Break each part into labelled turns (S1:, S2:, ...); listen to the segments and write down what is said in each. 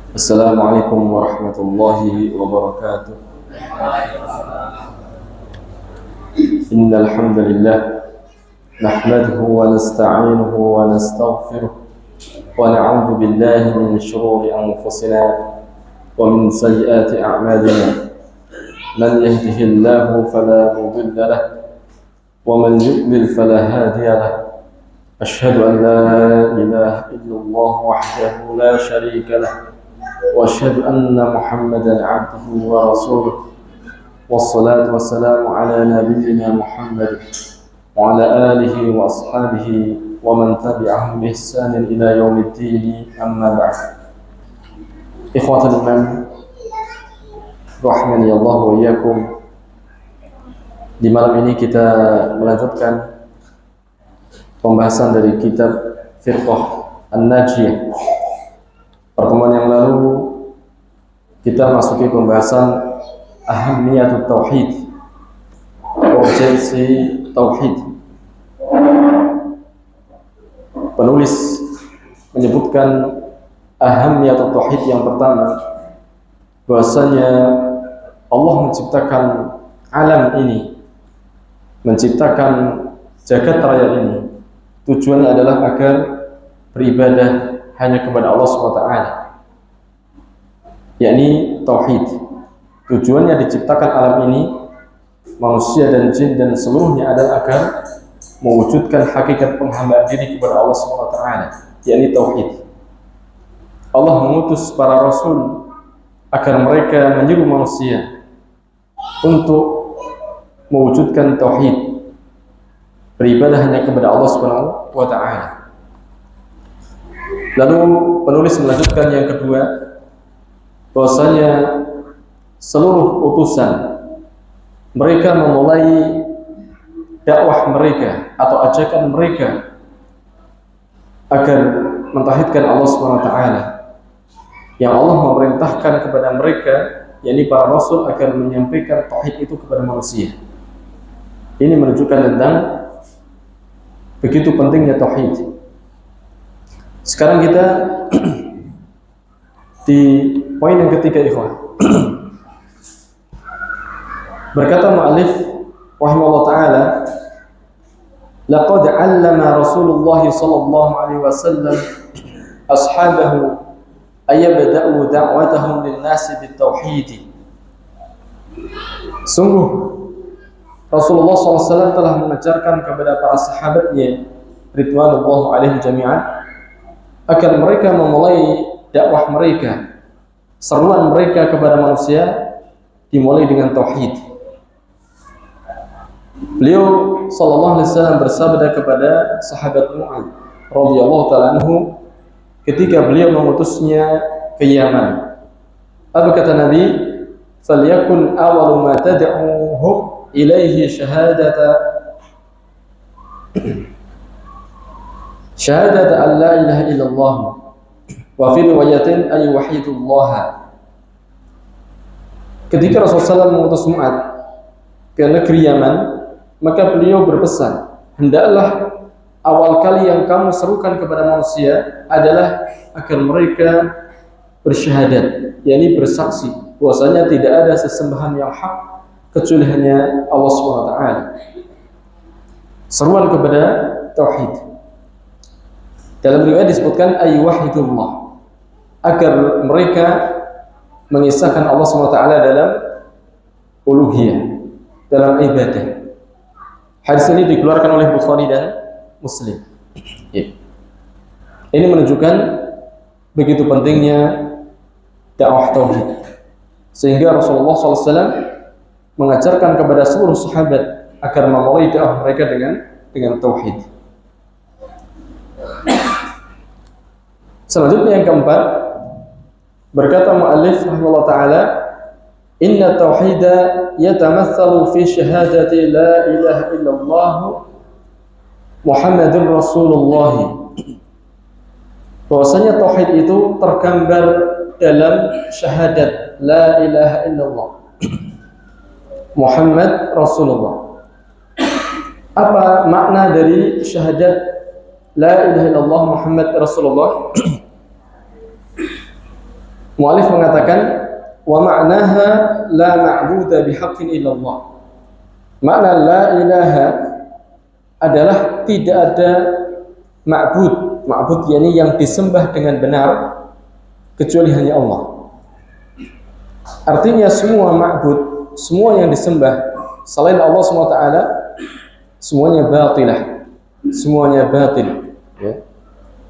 S1: السلام عليكم ورحمة الله وبركاته. إن الحمد لله نحمده ونستعينه ونستغفره ونعوذ بالله من شرور أنفسنا ومن سيئات أعمالنا. من يهده الله فلا مضل له ومن يضلل فلا هادي له. أشهد أن لا إله إلا الله وحده لا شريك له وأشهد أن محمدا عبده ورسوله والصلاة والسلام على نبينا محمد وعلى آله وأصحابه ومن تبعهم بإحسان إلى يوم الدين. أما بعد. إخوة الإيمان rahimani Allah wa iyyakum. Di malam ini kita melanjutkan pembahasan dari kitab Firqah An-Najiyah. Pertemuan yang lalu kita masuki pembahasan ahamiyatut tauhid, urgensi tauhid. Penulis menyebutkan ahamiyatut tauhid yang pertama, bahwasanya Allah menciptakan alam ini, menciptakan jagat raya ini, tujuannya adalah agar beribadah hanya kepada Allah SWT, yakni tauhid. Tujuannya diciptakan alam ini, manusia dan jin dan seluruhnya adalah agar mewujudkan hakikat penghambaan diri kepada Allah SWT, yakni tauhid. Allah mengutus para rasul agar mereka menyuruh manusia untuk mewujudkan tauhid, beribadah hanya kepada Allah SWT. Lalu penulis melanjutkan yang kedua, bahwasanya seluruh utusan mereka memulai dakwah mereka atau ajakan mereka agar mentauhidkan Allah SWT, yang Allah memerintahkan kepada mereka, yakni para rasul, agar menyampaikan tauhid itu kepada manusia. Ini menunjukkan tentang begitu pentingnya tauhid. Sekarang kita di poin yang ketiga, ikhwan. Berkata mu'allif rahimahullah ta'ala, laqad 'allama Rasulullah sallallahu alaihi wasallam ashabahu ayyabda'u da'watahum lin-nasi bit-tauhid. Sungguh Rasulullah SAW telah mengajarkan kepada para sahabatnya ridwanullah alaihim jami'an agar mereka memulai dakwah mereka, seruan mereka kepada manusia dimulai dengan tauhid. Beliau sallallahu alaihi wasallam bersabda kepada sahabat Mu'adz radhiyallahu ta'ala anhu ketika beliau mengutusnya ke Yaman. Apa kata Nabi? "Falyakun awwalu ma tad'uhum ilaihi syahadata an la ilaha illallah wa fi riwayatin ay wahidullah." Ketika Rasulullah SAW mengutus Mu'adz ke negeri Yaman, maka beliau berpesan, hendaklah awal kali yang kamu serukan kepada manusia adalah agar mereka bersyahadat, yakni bersaksi bahwasanya tidak ada sesembahan yang hak kecuali hanya Allah SWT. Seruan kepada tauhid. Dalam riwayat disebutkan ay wahidullah, agar mereka mengisahkan Allah SWT dalam uluhiyah, dalam ibadah. Hadis ini dikeluarkan oleh Bukhari dan Muslim. Ini menunjukkan begitu pentingnya dakwah tauhid, sehingga Rasulullah SAW mengajarkan kepada seluruh sahabat agar memulai dakwah mereka dengan tauhid. Selanjutnya yang keempat, berkata mu'allif rahimahullah ta'ala, inna tauhida yatamatsalu fi syahadati la ilaha illallah Muhammadur Rasulullah. Bahwasanya tauhid itu tergambar dalam syahadat la ilaha illallah Muhammad Rasulullah. Apa makna dari syahadat la ilaha illallah Muhammad Rasulullah? Mu'alif mengatakan wa ma'naha la ma'buda bihaqqin illallah. Makna la ilaha adalah tidak ada ma'bud. Ma'bud yakni yang disembah dengan benar kecuali hanya Allah. Artinya semua ma'bud, semua yang disembah selain Allah SWT, semuanya batilah, semuanya batil, ya.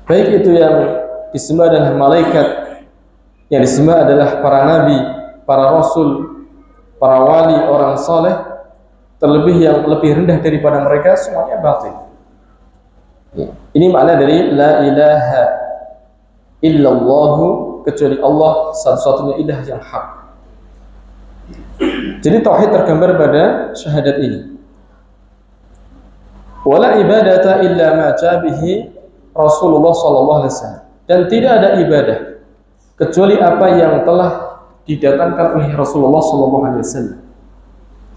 S1: Baik itu yang disembah adalah malaikat, yang disembah adalah para nabi, para rasul, para wali, orang saleh, terlebih yang lebih rendah daripada mereka, semuanya batil, ya. Ini makna dari la ilaha illallahu, kecuali Allah satu-satunya ilah yang hak. Jadi tauhid tergambar pada syahadat ini. Wala ibadata illa ma jabihi Rasulullah sallallahu alaihi wasallam. Dan tidak ada ibadah kecuali apa yang telah didatangkan oleh Rasulullah sallallahu alaihi wasallam.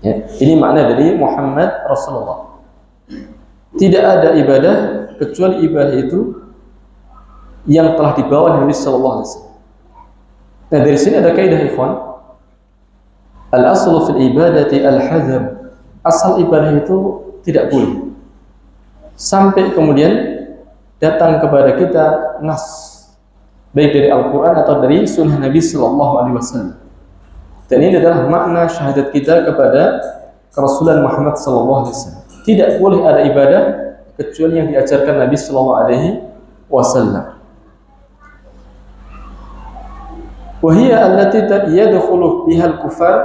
S1: Ya, ini makna dari Muhammad Rasulullah. Tidak ada ibadah kecuali ibadah itu yang telah dibawa Nabi sallallahu alaihi wasallam. Nah, dari sini ada kaidah ikhwan. Al-aslu fil ibadati al-hadzar. Asal ibadah itu tidak boleh sampai kemudian datang kepada kita nas, baik dari Al-Quran atau dari sunnah Nabi sallallahu alaihi wasallam. Dan ini adalah makna syahadat kita kepada Rasulullah Muhammad sallallahu alaihi wasallam. Tidak boleh ada ibadah kecuali yang diajarkan Nabi sallallahu alaihi wasallam. Wa hiya allati yadkhulu biha al-kufar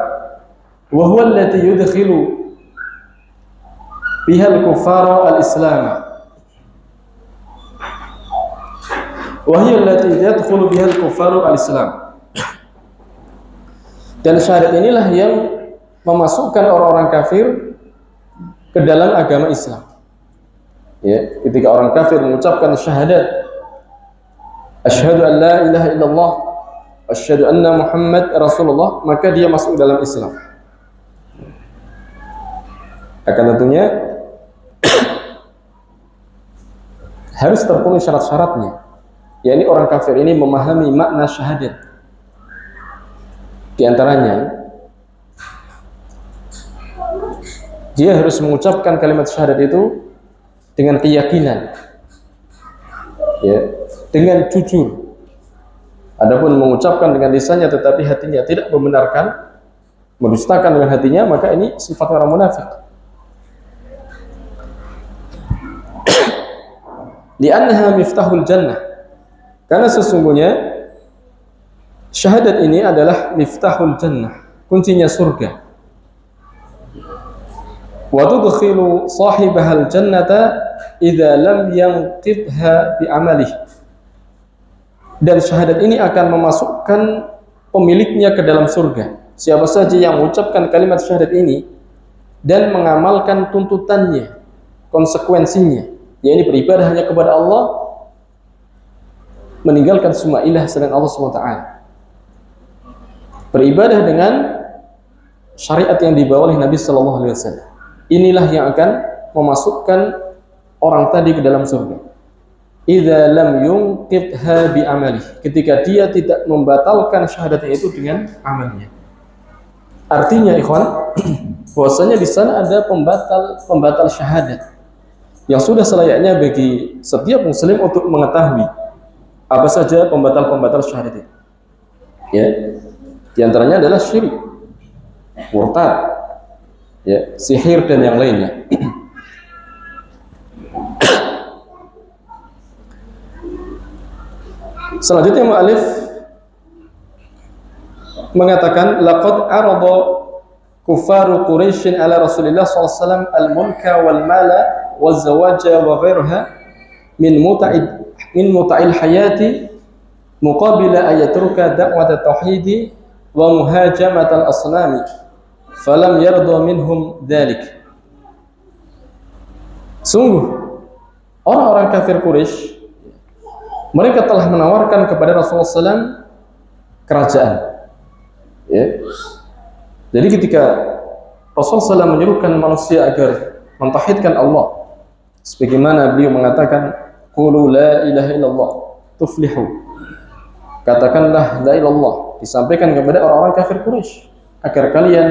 S1: wa huwa allati yudkhilu biha al-kufara al-islam. Wa hiya allati yadkhulu biha al-kufara al-islam. Dan syahadat inilah yang memasukkan orang-orang kafir ke dalam agama Islam. Ya, ketika orang kafir mengucapkan syahadat asyhadu an la ilaha illallah, asyhadu anna Muhammad Rasulullah, maka dia masuk dalam Islam. Akan tentunya harus terpenuhi syarat-syaratnya. Yakni orang kafir ini memahami makna syahadat. Di antaranya, dia harus mengucapkan kalimat syahadat itu dengan keyakinan, ya, dengan jujur. Adapun mengucapkan dengan lisannya tetapi hatinya tidak membenarkan, mendustakan dengan hatinya, maka ini sifat orang munafik. Li'annaha miftahul jannah. Karena sesungguhnya syahadat ini adalah miftahul jannah, kuncinya surga. Wa tudkhilu sahibahal jannata idza lam yanqidha bi amalihi. Dan syahadat ini akan memasukkan pemiliknya ke dalam surga. Siapa saja yang mengucapkan kalimat syahadat ini dan mengamalkan tuntutannya, konsekuensinya, yaitu beribadah hanya kepada Allah, meninggalkan semua ilah selain Allah SWT, beribadah dengan syariat yang dibawa oleh Nabi Sallallahu Alaihi Wasallam. Inilah yang akan memasukkan orang tadi ke dalam surga. Idza lam yunqidha bi amali, ketika dia tidak membatalkan syahadatnya itu dengan amalnya. Artinya ikhwan, bahwasanya di sana ada pembatal syahadat yang sudah selayaknya bagi setiap muslim untuk mengetahui apa saja pembatal syahadat itu. Ya, di antaranya adalah syirik, murtad, ya, sihir dan yang lainnya. Selanjutnya mu'alif mengatakan laqad arada kufaru Quraisy ala Rasulillah SAW al-mulka wal mala wal zawaja wa ghairaha min muta'il hayati muqabila ayatruka da'wat at-tauhid wa muhajamat al-asnam falam yarda minhum dhalik. Sungguh orang-orang kafir Quraisy, mereka telah menawarkan kepada Rasulullah SAW kerajaan. Ya. Jadi ketika Rasulullah SAW menyerukan manusia agar mentauhidkan Allah, sebagaimana beliau mengatakan, "Qulu la ilaha illallah tuflihu." katakanlah la ilallah, disampaikan kepada orang-orang kafir Quraisy agar kalian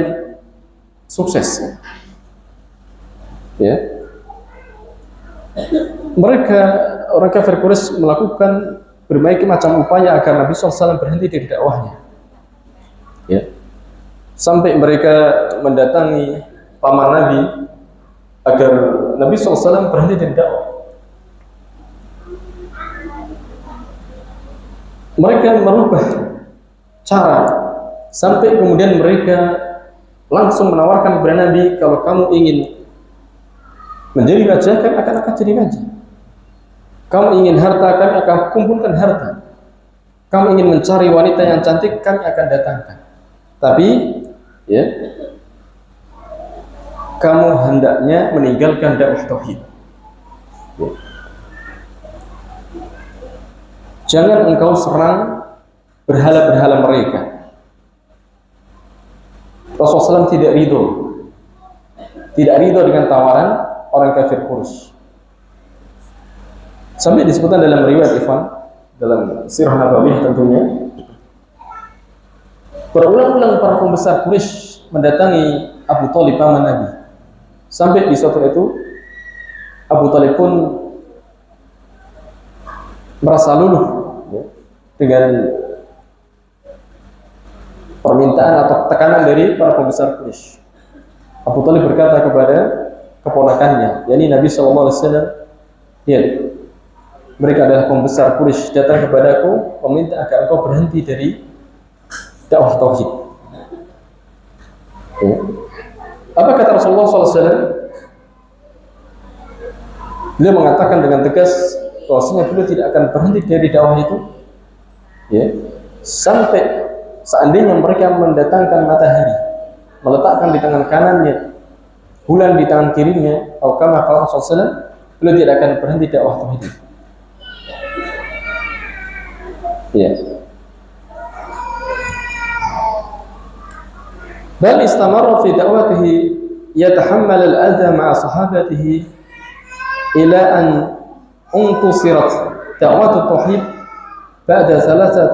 S1: sukses. Ya. Mereka orang kafir Quraisy melakukan berbagai macam upaya agar Nabi SAW berhenti dari dakwahnya. Ya. Sampai mereka mendatangi paman Nabi agar Nabi SAW berhenti dari dakwah. Mereka merubah cara sampai kemudian mereka langsung menawarkan kepada Nabi, kalau kamu ingin menjadi raja, kami akan jadi raja. Kamu ingin harta, kami akan kumpulkan harta. Kamu ingin mencari wanita yang cantik, kami akan datangkan. Tapi, ya, kamu hendaknya meninggalkan dakwah tauhid. Ya. Jangan engkau serang berhala-berhala mereka. Rasulullah SAW tidak ridho dengan tawaran orang kafir Quraisy. Sampai disebutkan dalam riwayat Ikhwan, dalam sirah Nabawiyah tentunya, berulang-ulang para pembesar Quraisy mendatangi Abu Thalib paman Nabi. Sampai di suatu itu Abu Thalib pun merasa luluh, ya, dengan permintaan atau tekanan dari para pembesar Quraisy. Abu Thalib berkata kepada keponakannya, yakni Nabi SAW, ya, mereka adalah pembesar Quraisy, datang kepadaku meminta agar engkau berhenti dari dakwah tauhid. Ya. Apa kata Rasulullah SAW? Beliau mengatakan dengan tegas bahwasanya beliau tidak akan berhenti dari dakwah itu, ya, sampai seandainya mereka mendatangkan matahari, meletakkan di tangan kanannya, bulan di tangan kirinya, atau kama qala Rasulullah SAW, beliau tidak akan berhenti dakwah tauhid. Ya. Bal istamarra fi da'watihi yatahammal al-adha ma'a sahabatihi ila an untusirat da'wat at-tauhid ba'da 13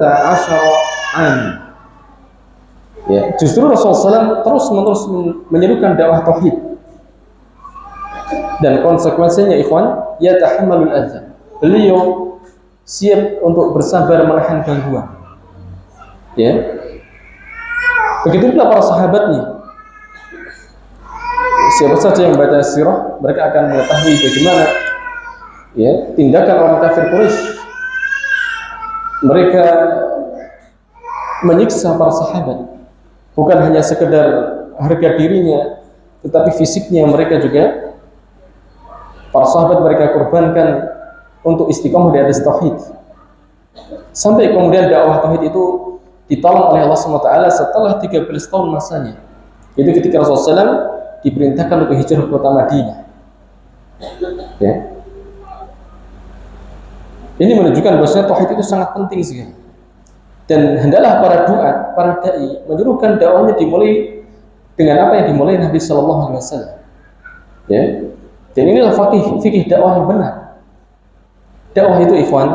S1: 'am. Ya, justru Rasulullah SAW terus-menerus menyerukan dakwah tauhid. Dan konsekuensinya ikhwan, yatahammalul adha. Beliau siap untuk bersabar menahan gangguan. Ya. Begitu pula para sahabatnya. Siapa saja yang baca sirah, mereka akan mengetahui bagaimana, ya, tindakan orang kafir Quraisy. Mereka menyiksa para sahabat, bukan hanya sekedar harga dirinya, tetapi fisiknya mereka juga, para sahabat mereka korbankan untuk istiqomah di atas tauhid. Sampai kemudian dakwah tauhid itu ditolong oleh Allah SWT setelah 13 tahun masanya. Itu ketika Rasulullah SAW diperintahkan untuk hijrah ke kota Madinah. Ya. Ini menunjukkan bahwasanya tauhid itu sangat penting sekali. Dan hendaklah para duat, para dai menyerukan dakwahnya dimulai dengan apa yang dimulai Nabi Sallallahu Alaihi Wasallam. Ya. Dan inilah fikih dakwah yang benar. Dakwah itu ikhwan,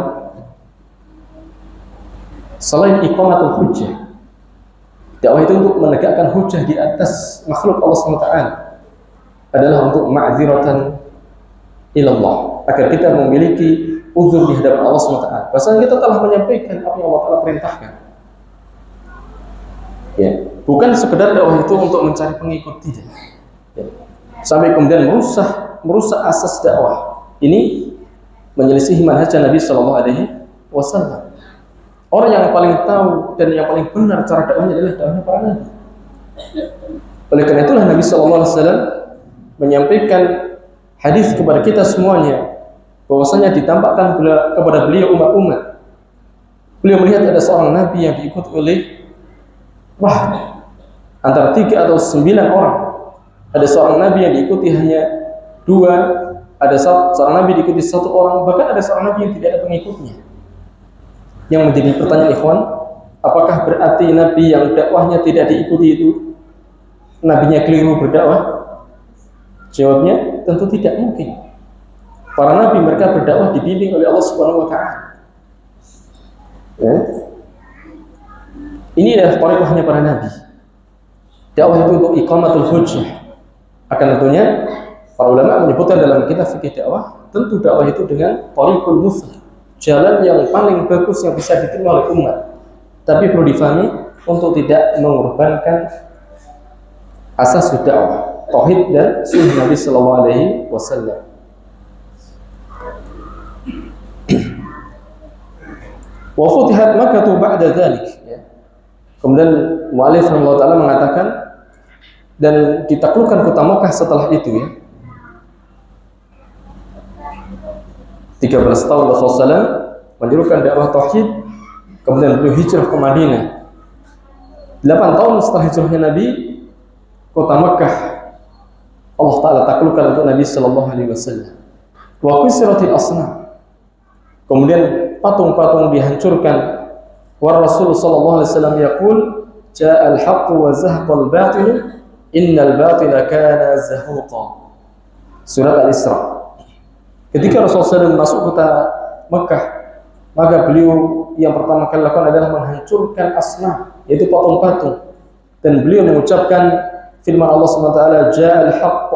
S1: selain iqamatul hujjah, dakwah itu untuk menegakkan hujjah di atas makhluk Allah SWT, adalah untuk ma'ziratan ilallah, agar kita memiliki uzur di hadapan Allah SWT. Bahasanya kita telah menyampaikan apa yang Allah telah perintahkan. Ya, bukan sekedar dakwah itu untuk mencari pengikut, tidak. Ya. Sampai kemudian merusak asas dakwah. Ini menyelisihi manhaj Nabi Sallallahu Alaihi Wasallam. Orang yang paling tahu dan yang paling benar cara dakwahnya adalah dakwahnya para nabi. Oleh karena itulah Nabi Sallallahu Alaihi Wasallam menyampaikan hadis kepada kita semuanya, bahwasanya ditampakkan kepada beliau umat-umat. Beliau melihat ada seorang nabi yang diikuti oleh antara 3 atau 9 orang. Ada seorang nabi yang diikuti hanya 2. Ada seorang nabi diikuti 1 orang, bahkan ada seorang nabi yang tidak ada pengikutnya. Yang menjadi pertanyaan ikhwan, apakah berarti nabi yang dakwahnya tidak diikuti itu nabinya keliru berdakwah? Jawabnya tentu tidak mungkin. Para nabi mereka berdakwah dibimbing oleh Allah Subhanahu wa taala. Ya. Ini adalah thariqahnya para nabi. Dakwah itu untuk iqamatul hujjah. Akan tentunya para ulama menyebutkan dalam kitab fikih dakwah, tentu dakwah itu dengan thariqul muslim, jalan yang paling bagus yang bisa diterima oleh umat. Tapi perlu difahami untuk tidak mengorbankan asas dakwah, tauhid dan sunnah Nabi sallallahu alaihi wasallam. Wa futihat Makkah ba'da dzalik, ya. Kemudian mu'allif rahimahullah taala mengatakan dan ditaklukkan kota Makkah setelah itu, ya. 13 tahun Rasulullah menyerukan dakwah tauhid, kemudian beliau hijrah ke Madinah. 8 tahun setelah hijrahnya Nabi, kota Makkah Allah taala taklukkan untuk Nabi sallallahu alaihi wasallam. Wa kusratil asnam. Kemudian patung-patung dihancurkan. Wa Rasul sallallahu alaihi wasallam yaqul, "Ja'al haqqu wa zahaqal batil, innal batila kana zahuqa." Surat Al-Isra. Ketika Rasulullah SAW masuk kota Makkah, maka beliau yang pertama kali lakukan adalah menghancurkan asnam, yaitu patung-patung. Dan beliau mengucapkan firman Allah SWT, "Ja'al haqq,"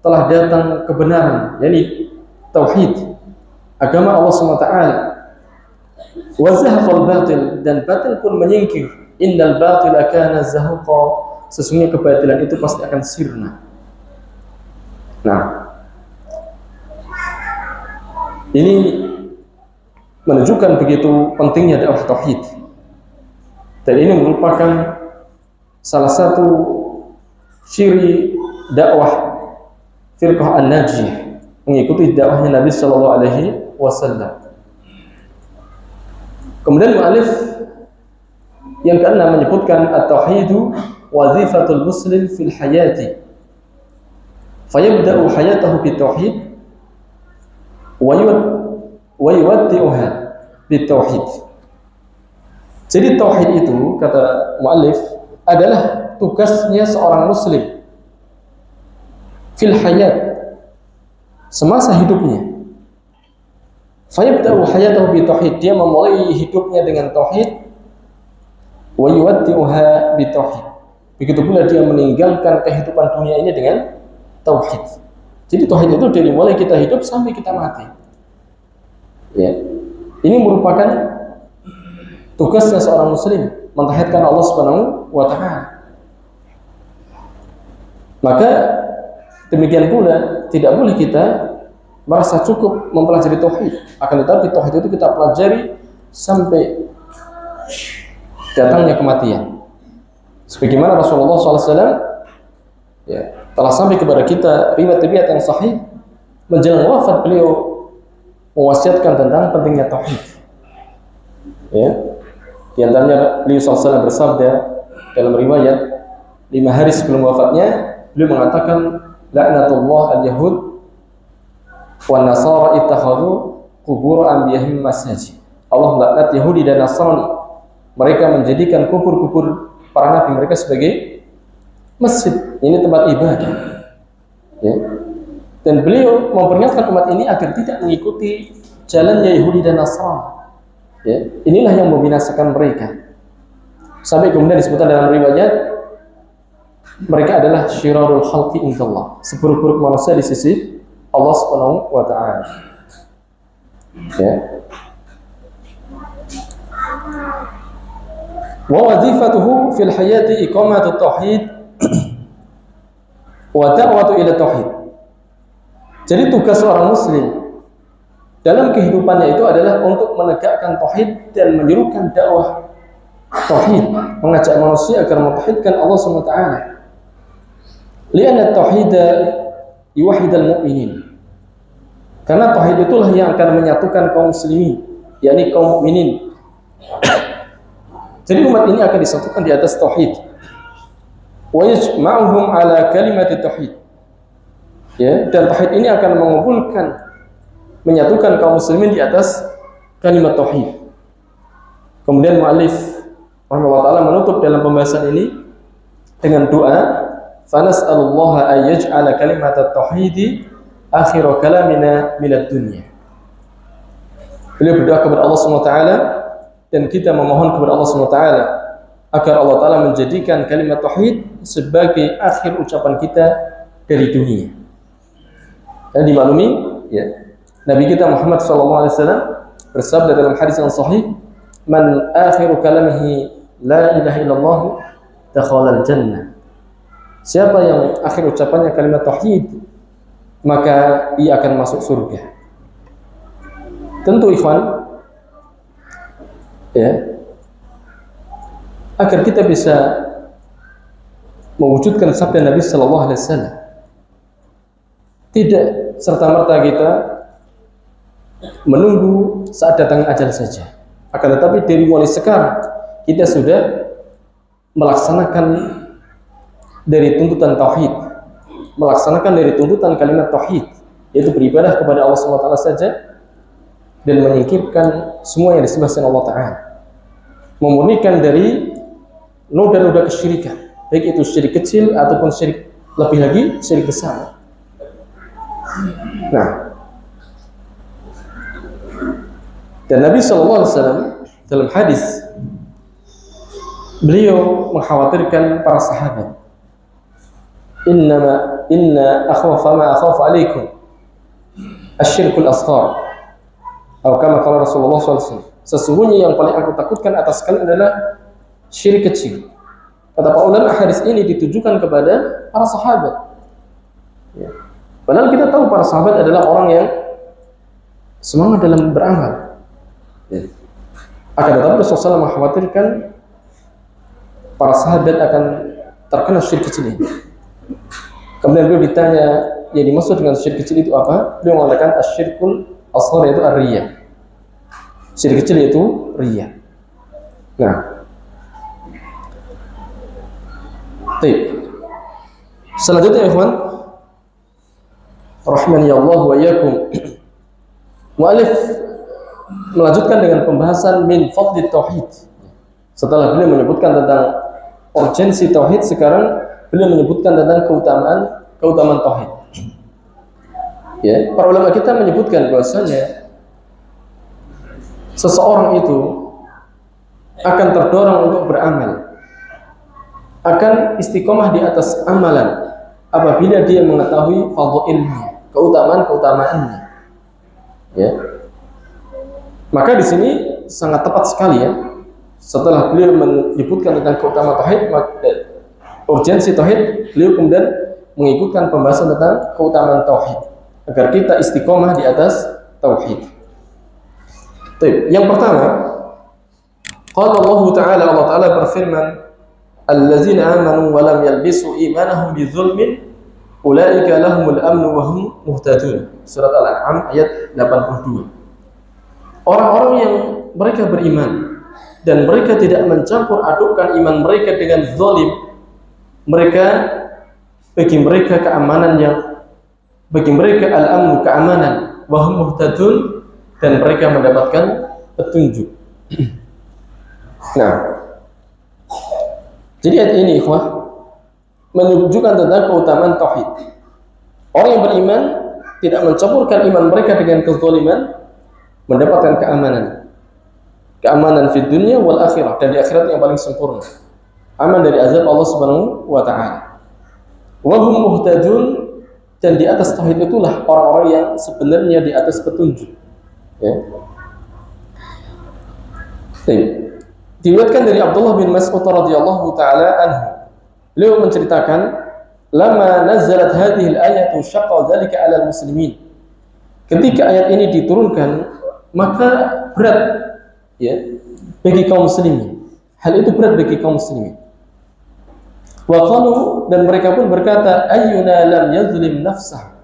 S1: telah datang kebenaran, yakni tauhid, agama Allah SWT. Wa zahaqal batil, dan batil pun menyingkir. Innal batila kana zahuqa, sesungguhnya kebatilan itu pasti akan sirna. Nah, ini menunjukkan begitu pentingnya dakwah tauhid. Dan ini merupakan salah satu ciri dakwah firqah an-najiyah, mengikuti dakwahnya Nabi sallallahu alaihi wasallam. Kemudian mu'allif yang keenam menyebutkan at-tauhidu wazifatul muslim fil hayati. Fayabda'u hayatahu bitauhid wa yuwaddi'uha bitauhid. Jadi tauhid itu, kata mu'allif, adalah tugasnya seorang muslim fil hayat, semasa hidupnya. Fayabda'u hayatahu bitauhid, dia memulai hidupnya dengan tauhid, wa yuwaddi'uha bitauhid. Begitu pula dia meninggalkan kehidupan dunia ini dengan tauhid. Jadi tauhid itu dari mulai kita hidup sampai kita mati. Ya. Ini merupakan tugasnya seorang muslim, mentauhidkan Allah Subhanahu wa taala. Maka demikian pula tidak boleh kita merasa cukup mempelajari tauhid, akan tetapi tauhid itu kita pelajari sampai datangnya kematian. Sebagaimana Rasulullah SAW, ya, telah sampai kepada kita riwayat-riwayat yang sahih menjelang wafat beliau mewasiatkan tentang pentingnya tauhid. Ya, di antaranya beliau SAW bersabda dalam riwayat 5 hari sebelum wafatnya, beliau mengatakan, "La'natullah al-yahud wan nasara ittakhadhu qubur anbiya'ihim masajid." Allah melaknat Yahudi dan Nasrani, mereka menjadikan kubur-kubur para nabi mereka sebagai masjid, ini tempat ibadah. Ya. Dan beliau memperingatkan umat ini agar tidak mengikuti jalannya Yahudi dan Nasrani. Ya. Inilah yang membinasakan mereka. Sampai kemudian disebutkan dalam riwayat, mereka adalah syirarul khalqi indallah, seburuk-buruk manusia di sisi Allah Subhanahu wa taala. Ya. Wa wazifatuhu fil hayati iqamatu tauhid wa da'watu ila tauhid. Jadi tugas seorang muslim dalam kehidupannya itu adalah untuk menegakkan tauhid dan menyerukan dakwah tauhid, mengajak manusia agar mentauhidkan Allah Subhanahu wa taala. Lianna tauhida yuwahhidul mu'minin. Karena tauhid itulah yang akan menyatukan kaum muslimin, yakni kaum mukminin. Jadi umat ini akan disatukan di atas tauhid. Wa yajma'uhum ala kalimat tauhid. Ya, dan tauhid ini akan mengumpulkan, menyatukan kaum muslimin di atas kalimat tauhid. Kemudian mu'allif rahimahullah taala menutup dalam pembahasan ini dengan doa, "Fanas'alullaha ay yaj'ala kalimat at-tauhid akhir kalamina minad dunya." Beliau berdoa kepada Allah Subhanahu wa taala, dan kita memohon kepada Allah Subhanahu wa taala agar Allah Ta'ala menjadikan kalimat tauhid sebagai akhir ucapan kita dari dunia. Dan dimaklumi, ya, Nabi kita Muhammad SAW bersabda dalam hadis yang sahih, "Man akhiru kalamihi la ilaha illallah dakhala al-jannah." Siapa yang akhir ucapannya kalimat tauhid, maka ia akan masuk surga. Tentu ikhwan, ya, agar kita bisa mewujudkan sabda Nabi sallallahu alaihi wasallam, tidak serta-merta kita menunggu saat datang ajal saja. Akan tetapi dari mulai sekarang kita sudah melaksanakan dari tuntutan tauhid, melaksanakan dari tuntutan kalimat tauhid, yaitu beribadah kepada Allah SWT saja dan menyingkirkan semua yang disembah selain Allah Ta'ala, memurnikan dari noda-noda kesyirikan, baik itu syirik kecil ataupun syirik lebih lagi syirik besar. Nah, dan Nabi SAW dalam hadis, beliau mengkhawatirkan para sahabat, inna akhwafa ma akhafu alaikum asyirkul asghar, atau kama qala Rasulullah SAW, sesungguhnya yang paling aku takutkan atas kalian adalah syirik kecil. Kata para ulama, hadis ini ditujukan kepada para sahabat, ya. Padahal kita tahu para sahabat adalah orang yang semangat dalam beramal, ya. Akan tetapi Rasulullah SAW mengkhawatirkan para sahabat akan terkena syirik kecil ini. Kemudian beliau ditanya, yang dimaksud dengan syirik kecil itu apa? Beliau mengatakan asyirkul asghar, yaitu ar-riya. Syirik kecil yaitu riya. Nah, baik. Selanjutnya ikhwan rahimani Allah wa iyyakum, mu'allif melanjutkan dengan pembahasan min fadli tauhid. Setelah beliau menyebutkan tentang urgensi tauhid, sekarang beliau menyebutkan tentang keutamaan tauhid. Ya, para ulama kita menyebutkan bahwasanya seseorang itu akan terdorong untuk beramal, akan istiqomah di atas amalan apabila dia mengetahui fadhilnya, keutamaannya. Ya. Maka di sini sangat tepat sekali, ya. Setelah beliau menyebutkan tentang keutamaan tauhid, urgensi tauhid, beliau kemudian mengikutkan pembahasan tentang keutamaan tauhid agar kita istiqomah di atas tauhid. Yang pertama, qala Allah Ta'ala berfirman, allazina amanu wa lam yalbisu imanahum bidzulmin ulaika lahumul amnu wa hum muhtadun. Surat Al-An'am ayat 82. Orang-orang yang mereka beriman dan mereka tidak mencampur adukkan iman mereka dengan zalim, bagi mereka keamanan bagi mereka al-amnu, keamanan, wa hum muhtadun, dan mereka mendapatkan petunjuk. Nah, jadi ayat ini ikhwah menunjukkan tentang keutamaan tauhid. Orang yang beriman tidak mencampurkan iman mereka dengan kezaliman, mendapatkan keamanan di dunia wal akhirah, dan di akhirat yang paling sempurna, aman dari azab Allah Subhanahu wa Ta'ala. Wa hum muhtadun, dan di atas tauhid itulah orang-orang yang sebenarnya di atas petunjuk. Ya. Diriwayatkan dari Abdullah bin Mas'ud radhiyallahu taala anhu, beliau menceritakan, lama nazalat hadhihi al-ayatu syaqqa dzalika 'ala al-muslimin. Ketika ayat ini diturunkan, maka berat, ya, bagi kaum muslimin. Hal itu berat bagi kaum muslimin. Wa qalu, dan mereka pun berkata, ayyuna lam yazlim nafsah.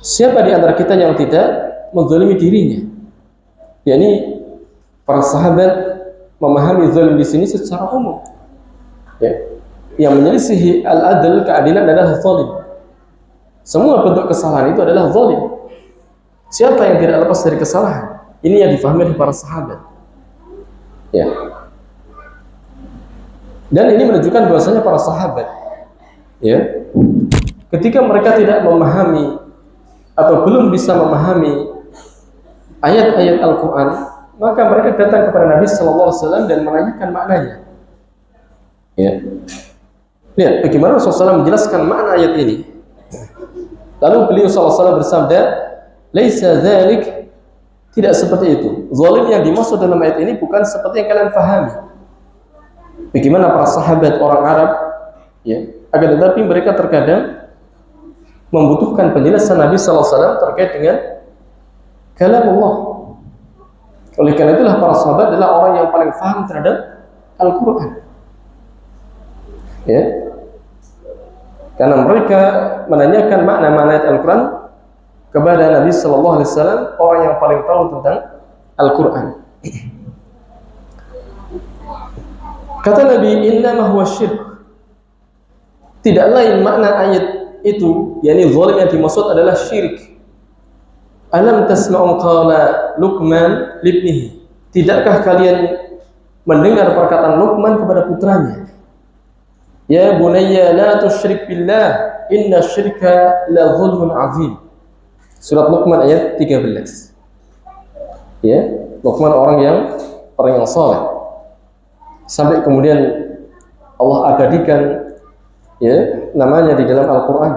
S1: Siapa di antara kita yang tidak menzalimi dirinya? yakni para sahabat memahami zalim di sini secara umum. Ya. Yang menyelisihi al-adl, keadilan, adalah zalim. Semua bentuk kesalahan itu adalah zalim. Siapa yang tidak lepas dari kesalahan? Ini yang difahami oleh para sahabat. Ya. Dan ini menunjukkan bahwasanya para sahabat, ya, ketika mereka tidak memahami atau belum bisa memahami ayat-ayat Al-Quran, maka mereka datang kepada Nabi SAW dan menanyakan maknanya. Ya. Lihat bagaimana Rasulullah SAW menjelaskan makna ayat ini. Lalu beliau SAW bersabda, "Laisa dzalik," tidak seperti itu. Zalim yang dimaksud dalam ayat ini bukan seperti yang kalian pahami. Bagaimana para sahabat orang Arab, ya, akan tetapi mereka terkadang membutuhkan penjelasan Nabi SAW terkait dengan kalam Allah. Oleh karena itulah para sahabat adalah orang yang paling paham terhadap Al-Quran. Ya, karena mereka menanyakan makna-makna ayat Al-Quran kepada Nabi Sallallahu Alaihi Wasallam, orang yang paling tahu tentang Al-Quran. Kata Nabi, "Innama huwa syirk." Tidak lain makna ayat itu, yakni zalim yang dimaksud adalah syirik. Alam tasma'u qala Luqman libnihi. Tidakkah kalian mendengar perkataan Luqman kepada putranya? Ya bunayya la tusyrik billah, inna syirka la zulmun azim. Surat Luqman ayat 13. Ya, Luqman orang yang saleh. Sampai kemudian Allah abadikan ya namanya di dalam Al-Quran.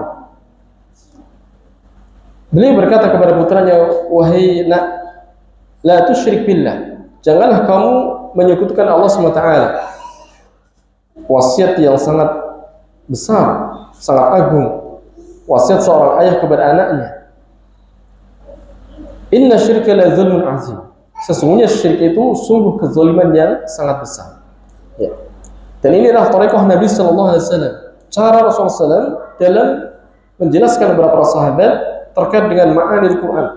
S1: Beliau berkata kepada putranya, "Wahai nak, la tusyrik billah." Janganlah kamu menyekutukan Allah SWT. Wasiat yang sangat besar, sangat agung. Wasiat seorang ayah kepada anaknya. Inna syirka la zulmun azim. Sesungguhnya syirik itu sungguh kezaliman yang sangat besar. Ya. Dan inilah thariqah Nabi Sallallahu Alaihi Wasallam. Cara Rasulullah SAW dalam menjelaskan kepada para sahabat terkait dengan makna Al-Quran.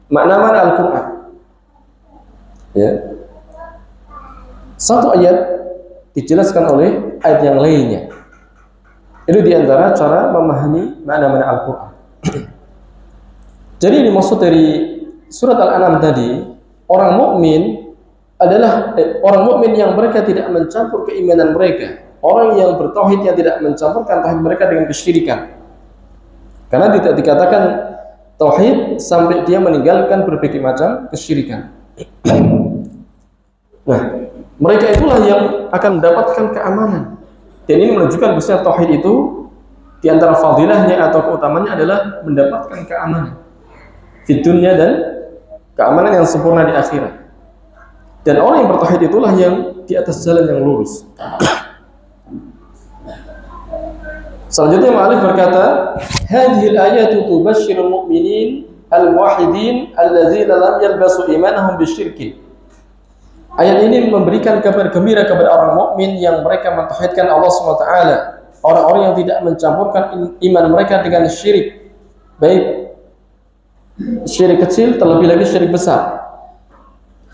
S1: Makna-makna Al-Quran. Ya. Satu ayat dijelaskan oleh ayat yang lainnya. Itu diantara cara memahami makna-makna Al-Quran. Jadi dimaksud dari surat Al-An'am tadi, orang mukmin adalah orang mukmin yang mereka tidak mencampur keimanan mereka, orang yang bertauhid yang tidak mencampurkan tauhid mereka dengan kesyirikan. Karena tidak dikatakan tauhid sampai dia meninggalkan berbagai macam kesyirikan. Nah, mereka itulah yang akan mendapatkan keamanan. Dan ini menunjukkan bahwa tauhid itu di antara fadilahnya atau keutamanya adalah mendapatkan keamanan di dunia dan keamanan yang sempurna di akhirat. Dan orang yang bertauhid itulah yang di atas jalan yang lurus. Selanjutnya mu'allif berkata, "Hadhil ayatu tubashshirul mu'minin al-muwahhidin alladzina lam yalbasu imanahum bisyirkin." Ayat ini memberikan kabar gembira kepada orang mukmin yang mereka mentauhidkan Allah SWT, orang-orang yang tidak mencampurkan iman mereka dengan syirik, baik syirik kecil terlebih lagi syirik besar.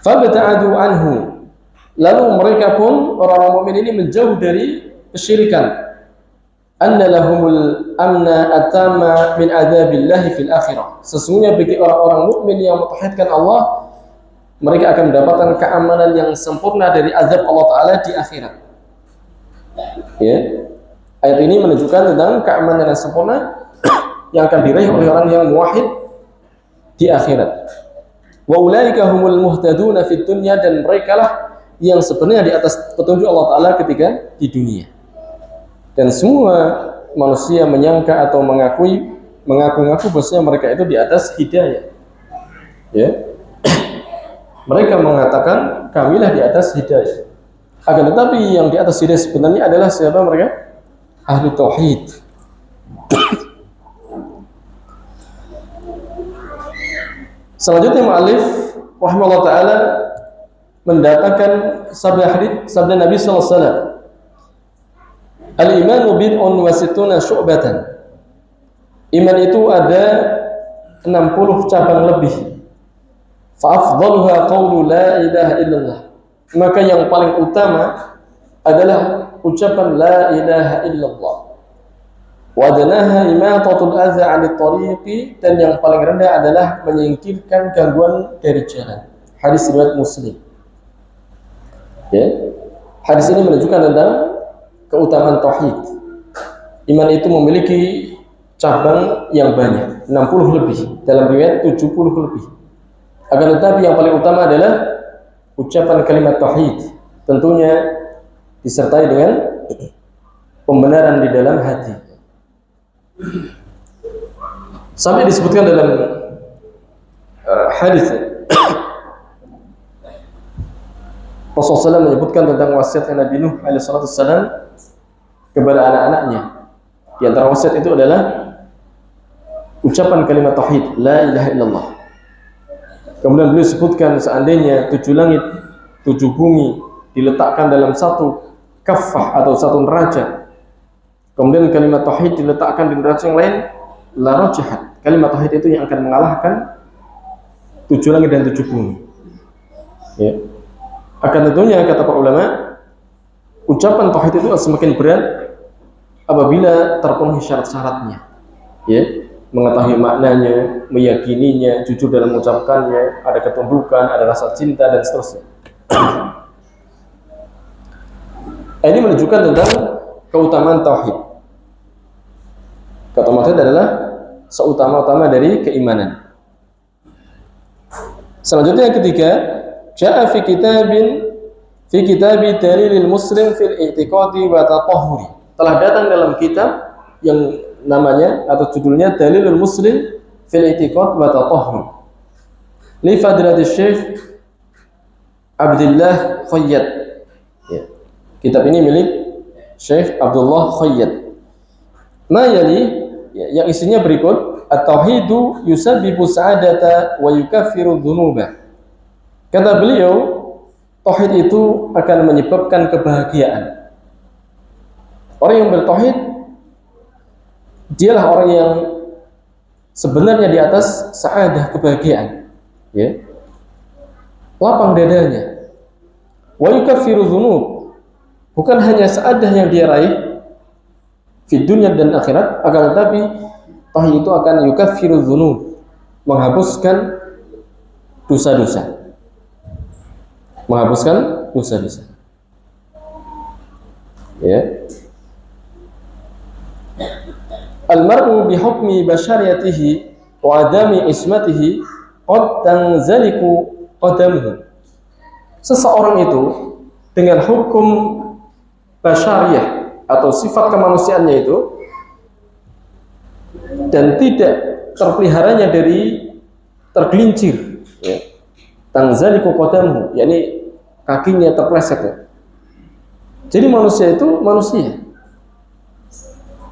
S1: Fabta'adu anhu. Lalu mereka pun orang-orang mukmin ini menjauh dari kesyirikan. Anna lahumul amna atama min adzabillahi fil akhirah. Sesungguhnya bagi orang-orang mukmin yang mentauhidkan Allah, mereka akan mendapatkan keamanan yang sempurna dari azab Allah Ta'ala di akhirat. Ya. Ayat ini menunjukkan tentang keamanan yang sempurna yang akan diraih oleh orang yang muwahhid di akhirat. Wa ulaika humul muhtaduna fid dunya, dan merekalah yang sebenarnya di atas petunjuk Allah Ta'ala ketika di dunia. Dan semua manusia menyangka atau mengaku-ngaku bahwasanya mereka itu di atas hidayah. Ya. Mereka mengatakan kamilah di atas hidayah. Akan tetapi yang di atas hidayah sebenarnya adalah siapa mereka? Ahli tauhid. Selanjutnya mu'allif rahimahullah ta'ala mendatangkan sabda Nabi sallallahu alaihi wasallam, "Al-imanu bid'un wa sittuna syu'batan." Iman itu ada 60 cabang lebih. Fa afdaluha qawlu la ilaha illallah. Maka yang paling utama adalah ucapan la ilaha illallah. Wa adnaha imatatul adza 'anil tariqi, dan yang paling rendah adalah menyingkirkan gangguan dari jalan. Hadis riwayat Muslim. Ya. Hadis ini menunjukkan tentang keutamaan tauhid. Iman itu memiliki cabang yang banyak, 60 lebih, dalam riwayat 70 lebih. Akan tetapi yang paling utama adalah ucapan kalimat tauhid. Tentunya disertai dengan pembenaran di dalam hati. Sampai disebutkan dalam hadis Rasulullah SAW menyebutkan tentang wasiatnya Nabi Nuh alaihissalam kepada anak-anaknya. Di antara wasiat itu adalah ucapan kalimat tauhid, la ilaha illallah. Kemudian beliau sebutkan seandainya 7 langit, 7 bumi diletakkan dalam satu kafah atau satu neraca, kemudian kalimat tauhid diletakkan di neraca yang lain, la rajahat. Kalimat tauhid itu yang akan mengalahkan 7 langit dan 7 bumi. Ya. Akan tentunya kata para ulama, ucapan tauhid itu semakin berat apabila terpenuhi syarat-syaratnya. Ya, mengetahui maknanya, meyakininya, jujur dalam mengucapkannya, ada ketundukan, ada rasa cinta dan seterusnya. Ini menunjukkan tentang keutamaan tauhid. Keutamaan tauhid adalah seutama-utama dari keimanan. Selanjutnya yang ketiga, jaa fi kitabi dalilil muslim fil i'tiqadi wa tatahhuri. Telah datang dalam kitab yang namanya atau judulnya Dalilul Muslim fil I'tiqad wa Tatahhur. Li Fadilatul Syekh Abdullah Khayyat. Ya. Kitab ini milik Syekh Abdullah Khayyat. Ma yali, yang isinya berikut, at-tauhidu yusabbibu sa'adata wa yukaffiru dhunuba. Kata beliau, tauhid itu akan menyebabkan kebahagiaan. Orang yang bertauhid dialah orang yang sebenarnya di atas sa'adah, kebahagiaan, ya. Lapang dadanya. Wa yukaffiru dzunub. Bukan hanya sa'adah yang dia raih di dunia dan akhirat, akan tetapi tauhid itu akan yukaffiru dzunub, menghapuskan dosa-dosa. Menghapuskan dosa-dosa. Ya. Al-mar'u bihukmi basyariyatihi wa adami ismatihi qad tanzaliku qadamuhu. Seseorang itu dengan hukum basyariyah atau sifat kemanusiaannya itu dan tidak terpeliharanya dari tergelincir, ya. Tanzaliku qadamuhu, yakni kakinya terpleset, ya. Jadi manusia itu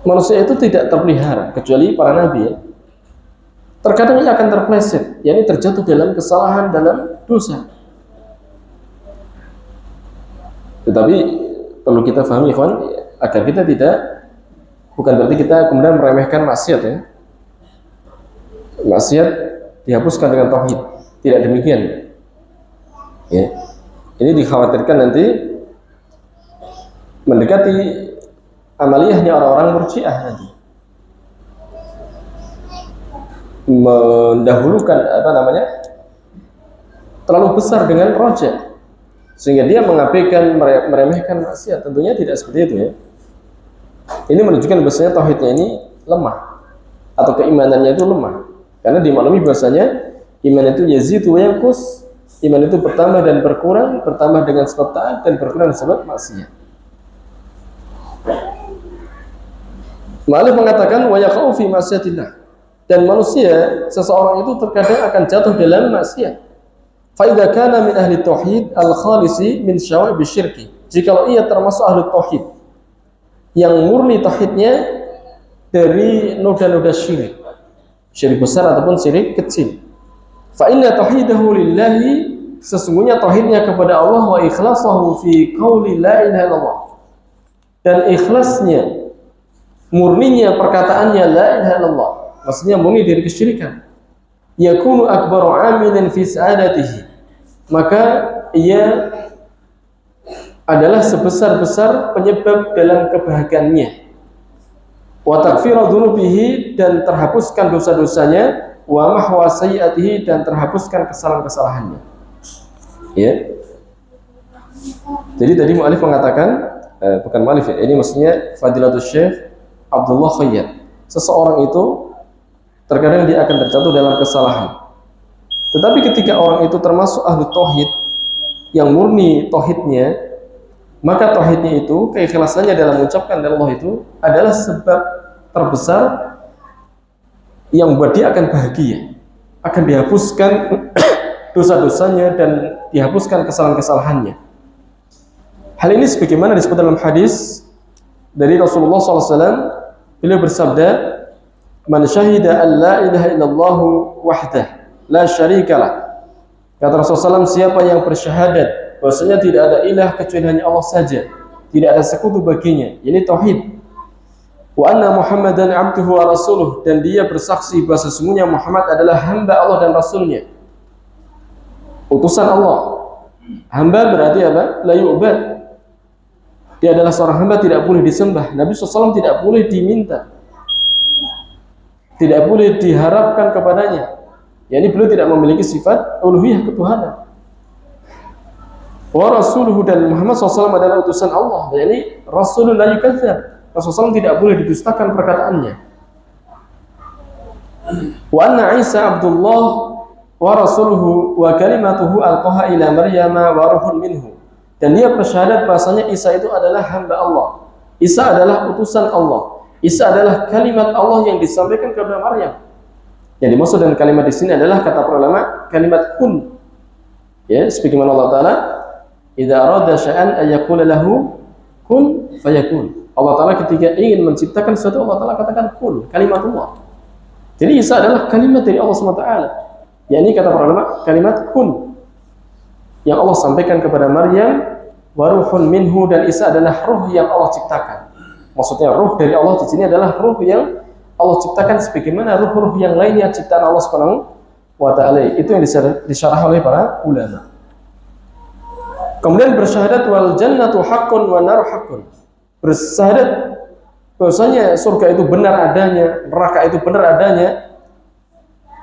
S1: manusia itu tidak terpelihara kecuali para nabi, ya. Terkadang ia akan terpleset, yakni terjatuh dalam kesalahan, dalam dosa. Tetapi perlu kita pahami, ikhwan, agar kita tidak, bukan berarti kita kemudian meremehkan maksiat, ya. Maksiat dihapuskan dengan tauhid, tidak demikian, ya. Ini dikhawatirkan nanti mendekati amaliyahnya orang-orang murji'ah nanti, mendahulukan terlalu besar dengan roja, sehingga dia mengabaikan, meremehkan maksiat. Tentunya tidak seperti itu, ya. Ini menunjukkan bahasanya tauhidnya ini lemah atau keimanannya itu lemah, karena dimaklumi bahasanya iman itu yazidu wa yanqus. Iman itu bertambah dan berkurang, bertambah dengan sebab taat dan berkurang dengan sebab maksiat. Ma'alif mengatakan wa yaqau fi ma'siyatillah, dan manusia, seseorang itu terkadang akan jatuh dalam maksiat. Fa idza kana min ahli tauhid al-khalisi min syawa'ib syirki, jika ia termasuk ahli tauhid yang murni tauhidnya dari noda-noda syirik, syirik besar ataupun syirik kecil. Fa inna tauhidahu lillahi, sesungguhnya tauhidnya kepada Allah, wa ikhlasahu fi qauli la ilaha illallah, dan ikhlasnya, murninya perkataannya la ilaha illallah, maksudnya murni dari kesyirikan. Yakunu akbaru amilin fi sa'adatihi, maka ia adalah sebesar-besar penyebab dalam kebahagiaannya. Wa takfira dzunubihi, dan terhapuskan dosa-dosanya. Wa mahwa sayyi'atihi, dan terhapuskan kesalahan-kesalahannya. Ya. Jadi tadi mu'alif mengatakan, bukan mu'alif, ya, ini maksudnya Fadilatul Syekh Abdullah Khayyat, seseorang itu terkadang dia akan terjatuh dalam kesalahan. Tetapi ketika orang itu termasuk ahlu tauhid yang murni tauhidnya, Maka tauhidnya itu, keikhlasannya dalam mengucapkan Allah itu adalah sebab terbesar yang membuat dia akan bahagia, akan dihapuskan dosa-dosanya dan dihapuskan kesalahan-kesalahannya. Hal ini sebagaimana disebut dalam hadis dari Rasulullah SAW. Beliau bersabda, "Man syahida an la ilaha illallah wahdah la syarikalah." Kata Rasulullah SAW, siapa yang bersyahadat bahwasanya tidak ada ilah kecuali hanya Allah saja, tidak ada sekutu baginya, ini tauhid. Wa anna Muhammadan abduhu wa rasuluh, dan dia bersaksi bahwa sesungguhnya Muhammad adalah hamba Allah dan rasulnya, utusan Allah. Hamba berarti apa? La yu'bad. Dia adalah seorang hamba, tidak boleh disembah. Nabi SAW tidak boleh diminta, tidak boleh diharapkan kepadanya. Yani beliau tidak memiliki sifat uluhiyah, ketuhanan. Wa rasuluhu, dan Muhammad SAW adalah utusan Allah. Yani Rasulullah la yukadzdzab. Rasulullah SAW tidak boleh didustakan perkataannya. Wa anna Isa Abdullah wa rasuluhu wa kalimatuhu alqaha ila Maryam wa ruhun minhu. Dan dia bersyahadat bahasanya Isa itu adalah hamba Allah. Isa adalah utusan Allah. Isa adalah kalimat Allah yang disampaikan kepada Maryam. Yang dimaksud dengan kalimat di sini adalah, kata para ulama, kalimat kun. Ya, sebagaimana Allah Taala, "Idza arada syai'an ay yaqula lahu kun fayakun." Allah Taala ketika ingin menciptakan sesuatu, Allah Taala katakan kun, kalimat Allah. Jadi Isa adalah kalimat dari Allah SWT. Yakni kata para ulama, kalimat kun yang Allah sampaikan kepada Maryam, wa ruhun minhu, dan Isa adalah ruh yang Allah ciptakan. Maksudnya ruh dari Allah di sini adalah ruh yang Allah ciptakan sebagaimana ruh-ruh yang lainnya ciptaan Allah Subhanahu wa Ta'ala. Itu yang disyarah oleh para ulama. Kemudian bersyahadat wal jannatu haqqun wa nar haqqun. Bersyahadat bahwasanya surga itu benar adanya, neraka itu benar adanya.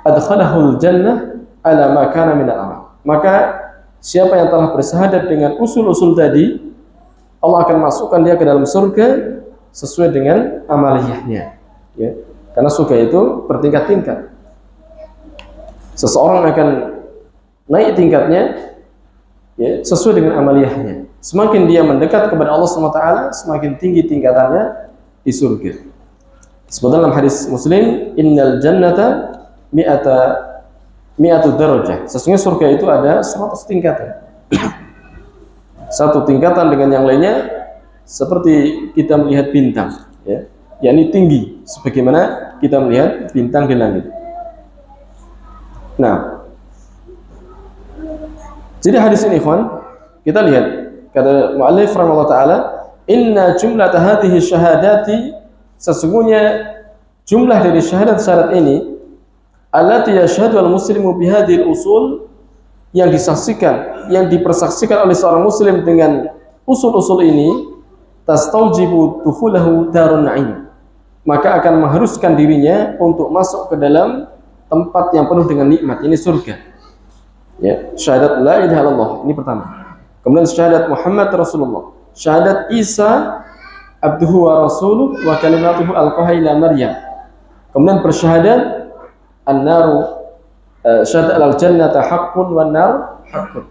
S1: Adkhalahul jannah ala ma kana minal amal. Maka siapa yang telah bersyahadat dengan usul-usul tadi, Allah akan masukkan dia ke dalam surga sesuai dengan amaliyahnya. Ya, karena surga itu bertingkat-tingkat. Seseorang akan naik tingkatnya ya, sesuai dengan amaliyahnya. Semakin dia mendekat kepada Allah SWT, semakin tinggi tingkatannya di surga. Disebut dalam hadis Muslim, "Innal jannata mi'atu darajah." Sesungguhnya surga itu ada 100 tingkatan. Satu tingkatan dengan yang lainnya seperti kita melihat bintang, ya. Yakni tinggi sebagaimana kita melihat bintang di langit. Nah, jadi hadis ini, ikhwan, kita lihat kata mu'allif rahimahullah taala, "Inna jumlata hadhihi syahadati", sesungguhnya jumlah dari syahadat-syahadat ini, allati yashhadu al-muslimu bihadhil usul, yang disaksikan, yang dipersaksikan oleh seorang muslim dengan usul-usul ini, tastaujibu dukhulahu darun na'im, maka akan mengharuskan dirinya untuk masuk ke dalam tempat yang penuh dengan nikmat, ini surga. Ya, syahadat la ilaha illallah, ini pertama. Kemudian syahadat Muhammad Rasulullah, syahadat Isa abduhu wa rasuluh wa kalimatuhu alqaha ila Maryam. Kemudian bersyahadat an-naru, syahadat al-jannata haqqun wan nar haqqun.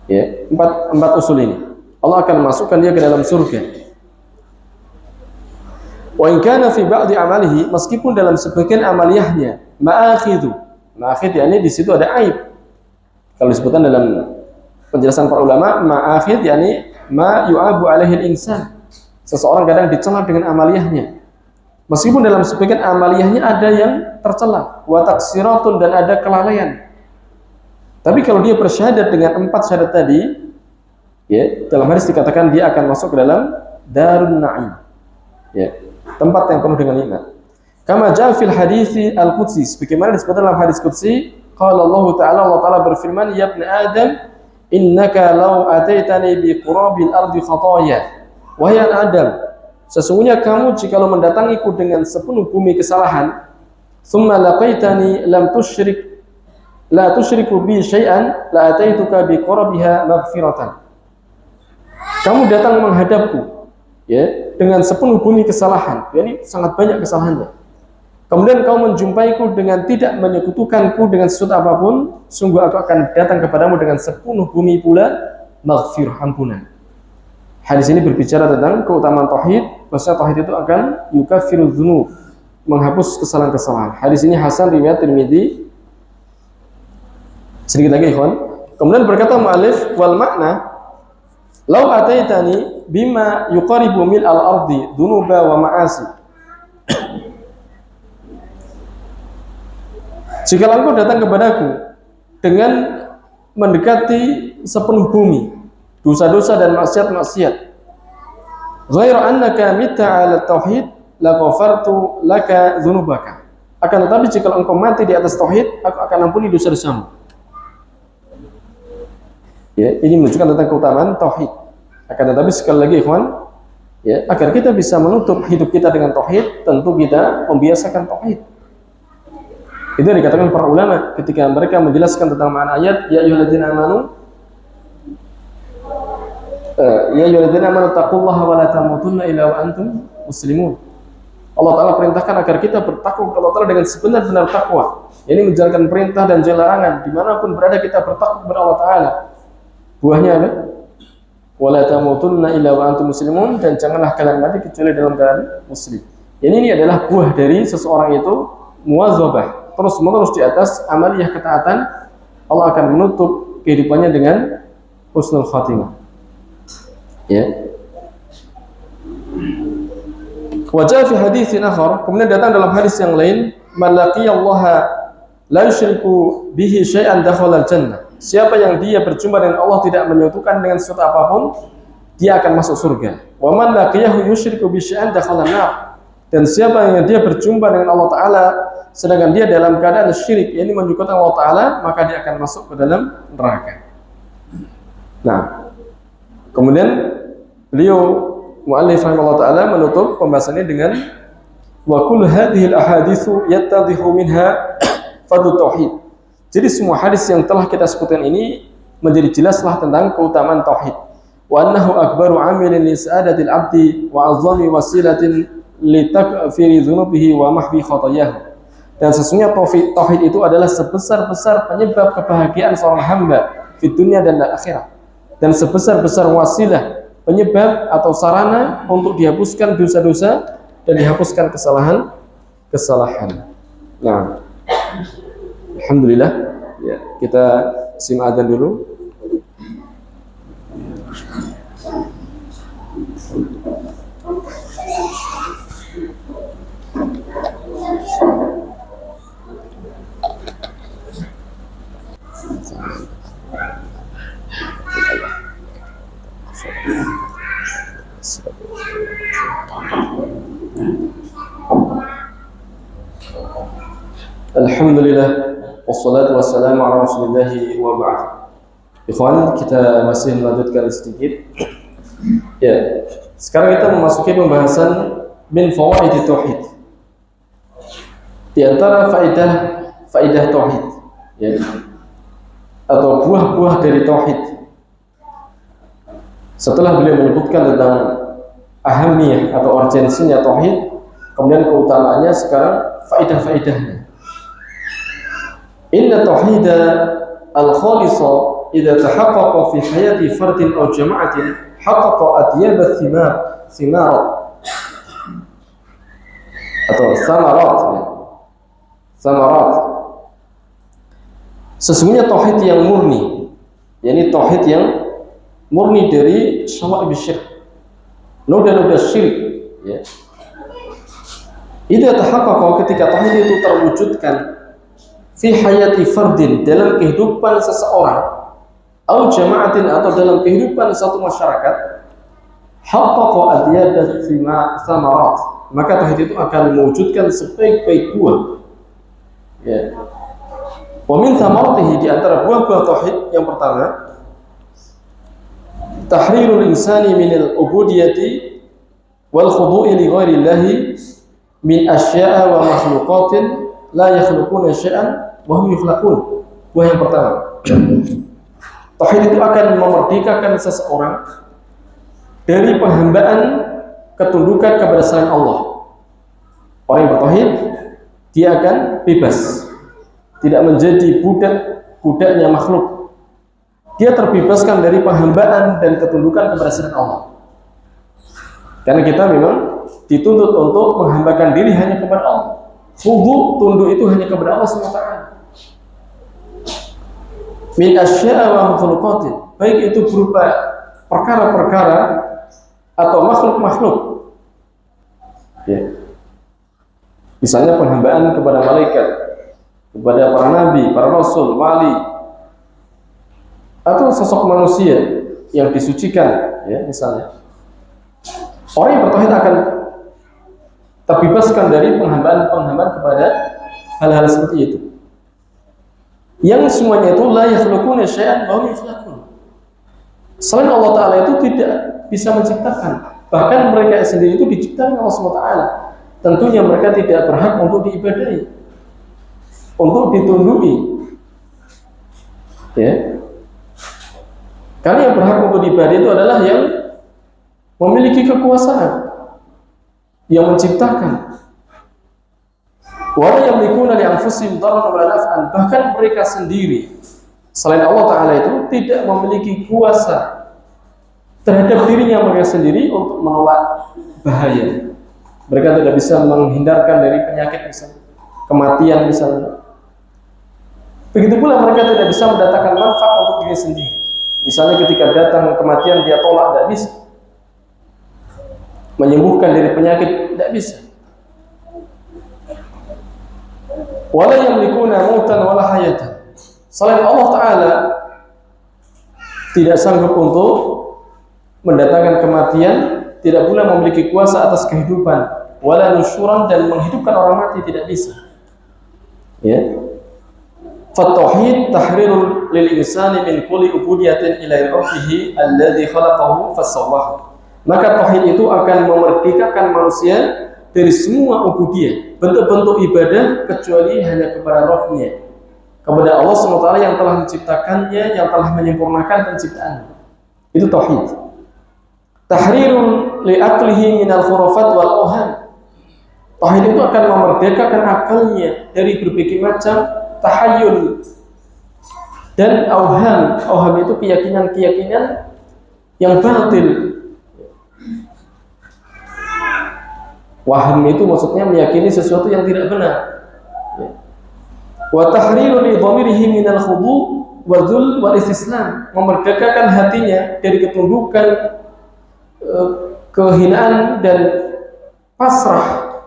S1: Ya, empat usul ini Allah akan masukkan dia ke dalam surga. Wa in kana fi ba'di amalihi, meskipun dalam sebagian amaliyahnya ma'akhidhu. Ma'akhidh yakni di situ ada aib. Kalau disebutkan dalam penjelasan para ulama, ma'akhidh yakni ma yu'abu alaihi al-insan. Seseorang kadang dicela dengan amaliyahnya. Meskipun dalam sebagian amaliyahnya ada yang tercela, wa taksiratun, dan ada kelalaian. Tapi kalau dia bersyahadat dengan 4 syahadat tadi, ya, dalam hadis dikatakan dia akan masuk ke dalam darun na'im. Ya, tempat yang penuh dengan nikmat. Kama jaa fil hadits al-qudsi, sebagaimana disebutkan dalam hadis qudsi, qala Allah Ta'ala, Allah Ta'ala berfirman, "Ya ibn Adam, innaka law ataitani bi qurabil ardi khataaya." Wahai Adam, sesungguhnya kamu jikalau mendatangiku dengan sepenuh bumi kesalahan, thumma laqaitani lam tusyrik la tusyriku bi syai'an la ataituka bi qurabiha maghfiratan. Kamu datang menghadapku, ya, dengan sepenuh bumi kesalahan, jadi sangat banyak kesalahannya. Kemudian kau menjumpaiku dengan tidak menyekutukanku dengan sesuatu apapun, sungguh aku akan datang kepadamu dengan sepenuh bumi pula maghfirah, ampunan. Hadis ini berbicara tentang keutamaan tauhid, bahwa tauhid itu akan yukaffiru dzunub, menghapus kesalahan-kesalahan. Hadis ini hasan riwayat Tirmidzi. Sedikit lagi, ikhwan. Kemudian berkata mu'alif, wal makna, "Lau ataitani bima yuqaribu mil al-ardi dzunuba wa ma'asi." Jika engkau datang kepadaku dengan mendekati sepenuh bumi dosa-dosa dan maksiat-maksiat, ghairu annaka mitta 'ala tauhid la ghafartu laka dzunubaka. Akan tetapi jika engkau mati di atas tauhid, aku akan ampuni dosa-dosamu. Ya, ini menunjukkan tentang keutamaan tauhid. Akan tetapi sekali lagi ikhwan, ya, agar kita bisa menutup hidup kita dengan tauhid, tentu kita membiasakan tauhid. Itu yang dikatakan para ulama ketika mereka menjelaskan tentang makna ayat ya ayyuhalladzina amanu taqullaha wa la tamutunna illa wa antum muslimun. Allah Ta'ala perintahkan agar kita bertakwa kepada Allah Ta'ala dengan sebenar-benar takwa. Ini menjalankan perintah dan larangan. Dimanapun berada kita bertakwa kepada Allah Ta'ala. Buahnya apa? Wa la tamutunna illa wa antum muslimun, dan janganlah kalian mati kecuali dalam keadaan muslim. Ini adalah buah dari seseorang itu muwazabah, terus menerus di atas amaliyah ketaatan. Allah akan menutup kehidupannya dengan husnul khatimah. Ya. Wajah fi haditsin akhar, kemudian datang dalam hadis yang lain, man laqiyallaha la yusyriku bihi syai'an dakhala al-jannah. Siapa yang dia berjumpa dengan Allah tidak menyekutukan dengan sesuatu apapun, dia akan masuk surga. Wa man laqiyahu yusyriku bi syai'an dakhala an-nar. Dan siapa yang dia berjumpa dengan Allah Ta'ala sedangkan dia dalam keadaan syirik, ini menyekutukan Allah Ta'ala, maka dia akan masuk ke dalam neraka. Nah, kemudian beliau mu'allif rahimahullah ta'ala menutup pembahasannya dengan wa kullu hadhil ahaditsu yattadhihu minha fadlu tauhid. Jadi semua hadis yang telah kita sebutkan ini menjadi jelaslah tentang keutamaan tauhid. Wa annahu akbaru 'amilin li sa'adatil 'abdi wa 'azami wasilatin li takfiri dzunubihi wa mahwi khatayahu. Dan sesungguhnya tauhid itu adalah sebesar-besar penyebab kebahagiaan seorang hamba di dunia dan akhirat, dan sebesar-besar wasilah penyebab atau sarana untuk dihapuskan dosa-dosa dan dihapuskan kesalahan-kesalahan. Nah, alhamdulillah, ya, kita simak adzan dulu. Alhamdulillah, wassalatu wassalamu ala rasulillah wa ba'd. Ikhwan, kita masih melanjutkan sedikit. Ya, sekarang kita memasuki pembahasan min fawaid tauhid. Di antara faidah tauhid, ya, atau buah-buah dari tauhid. Setelah beliau menyebutkan tentang ahamiyah atau urgensinya tauhid, kemudian keutamaannya, sekarang faidah-faidahnya. Inna tauhida al-khalisa idza tahaqqaqa fi hayati fardin aw jama'atin haqqaqa atyab thimar atau samarat, ya. Samarat. Sesungguhnya tauhid yang murni, yakni tauhid yang murni dari syawa'ib syirik, noda-noda syirik, ya. Idza tahaqqaqa, ketika tauhid itu terwujudkan fi hayati fardin, dalam kehidupan seseorang, au jama'atin, atau dalam kehidupan satu masyarakat, haqqaqa adyabat samarat, maka tauhid itu akan mewujudkan sebaik-baik buah, ya. Wa min samaratihi, di antara buah-buah tauhid yang pertama, tahrirul insani minal ubudiyati wal khudu'i li ghairillahi min asya'a wa makhluqatin la yakhluquna syai'an wa hum yukhlaqun. Buah yang pertama, tauhid itu akan memerdekakan seseorang dari penghambaan ketundukan kepada selain Allah. Orang yang bertauhid, dia akan bebas, tidak menjadi budaknya makhluk. Dia terbebaskan dari penghambaan dan ketundukan kepada selain Allah. Karena kita memang dituntut untuk menghambakan diri hanya kepada Allah. Khudu, tunduk itu hanya kepada Allah SWT. Min asya'a wa makhluqatin, baik itu berupa perkara-perkara atau makhluk-makhluk. Ya. Misalnya penghambaan kepada malaikat, kepada para nabi, para rasul, wali, atau sosok manusia yang disucikan, ya, misalnya. Orang yang bertauhid akan terbebaskan dari penghambaan-penghambaan kepada hal-hal seperti itu. Yang semuanya itu la yakhluquna syai'an wa hum yakhluqun. Selain Allah Ta'ala itu tidak bisa menciptakan. Bahkan mereka sendiri itu diciptakan Allah SWT. Tentunya mereka tidak berhak untuk diibadahi, untuk ditunduki. Ya. Karena yang berhak untuk diibadahi itu adalah yang memiliki kekuasaan, yang menciptakan. Wa yamlikuna li anfusihim darran wa naf'an, bahkan mereka sendiri selain Allah Ta'ala itu tidak memiliki kuasa terhadap dirinya mereka sendiri untuk menolak bahaya. Mereka tidak bisa menghindarkan dari penyakit misalnya, kematian misalnya. Begitu pula mereka tidak bisa mendatangkan manfaat untuk diri sendiri. Misalnya ketika datang kematian dia tolak, tidak bisa. Menyembuhkan dari penyakit, tidak bisa. Wala yamlikuna mautan wala hayatan. Selain Allah Ta'ala tidak sanggup untuk mendatangkan kematian, tidak pula memiliki kuasa atas kehidupan, wala nusyuran, dan menghidupkan orang mati tidak bisa. Ya. Fatauhid tahrirul lil insani min kulli ubudiyatin ila rabbih alladzi khalaqahu fasawwahu. Maka tauhid itu akan memerdekakan manusia dari semua ubudiyah, bentuk-bentuk ibadah kecuali hanya kepada Rabb-Nya, kepada Allah SWT yang telah menciptakannya, yang telah menyempurnakan penciptaannya. Itu tauhid. Tahrirun li aqlihi minal khurafat wal awhan. Tauhid itu akan memerdekakan akalnya dari berbagai macam tahayyul dan awham. Awham itu keyakinan-keyakinan yang batil. Waham itu maksudnya meyakini sesuatu yang tidak benar. Wa tahriru li dhamirihi minal khudu' wa dzul wal istislam, memerdekakan hatinya dari ketundukan, kehinaan dan pasrah.